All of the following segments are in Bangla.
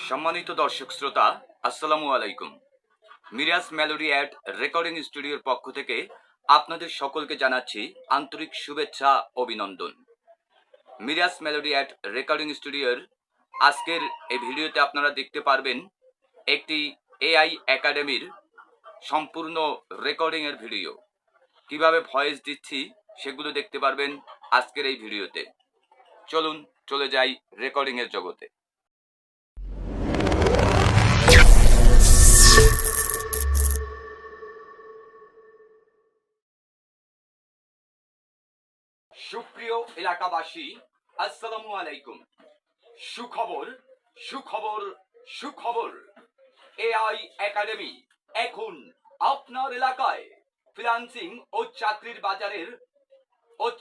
সম্মানিত দর্শক শ্রোতা, আসসালামু আলাইকুম। মিরাজ মেলোডি অ্যাড রেকর্ডিং স্টুডিওর পক্ষ থেকে আপনাদের সকলকে জানাচ্ছি আন্তরিক শুভেচ্ছা, অভিনন্দন। মিরাজ মেলোডি অ্যাড রেকর্ডিং স্টুডিওর আজকের এই ভিডিওতে আপনারা দেখতে পারবেন একটি এআই একাডেমির সম্পূর্ণ রেকর্ডিংয়ের ভিডিও। কিভাবে ভয়েস দিচ্ছি সেগুলো দেখতে পারবেন আজকের এই ভিডিওতে। চলুন চলে যাই রেকর্ডিংয়ের জগতে। সুপ্রিয় এলাকাবাসী, আসসালামু আলাইকুম। সুখবর সুখবর সুখবর, এআই একাডেমি এখন আপনার এলাকায় ফ্রিল্যান্সিং ও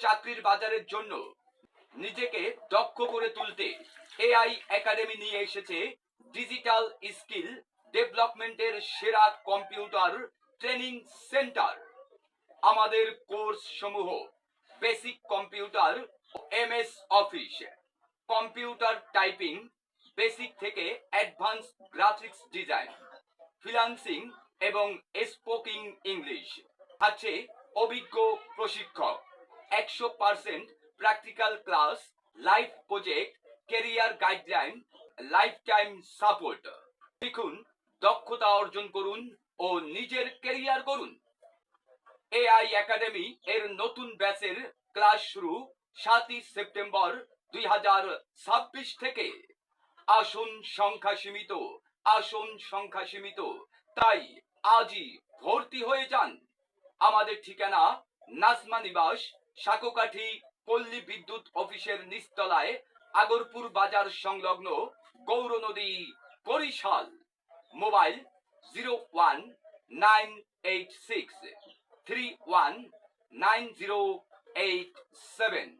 চাকরির বাজারের জন্য নিজেকে দক্ষ করে তুলতে এআই একাডেমি নিয়ে এসেছে ডিজিটাল স্কিল ডেভেলপমেন্টের সেরা কম্পিউটার ট্রেনিং সেন্টার। আমাদের কোর্স সমূহ basic computer, MS office, computer typing basic থেকে অ্যাডভান্স গ্রাফিক্স ডিজাইন, ফ্রিল্যান্সিং এবং স্পোকিং ইংলিশ। আছে অভিজ্ঞ প্রশিক্ষক, 100% practical class, live project, career guideline, life time support. শিখুন, দক্ষতা অর্জন করুন ও নিজের ক্যারিয়ার করুন। এআই একাডেমি এর নতুন ব্যাচের ক্লাস শুরু 7 সেপ্টেম্বর 2026 থেকে। আসন সংখ্যা সীমিত, তাই আজই ভর্তি হয়ে যান। আমাদের ঠিকানা নাজমা নিবাস, সাঁকোকাঠি পল্লী বিদ্যুৎ অফিসের নিচতলায়, আগরপুর বাজার সংলগ্ন, গৌরনদী, বরিশাল। মোবাইল 01986 319087।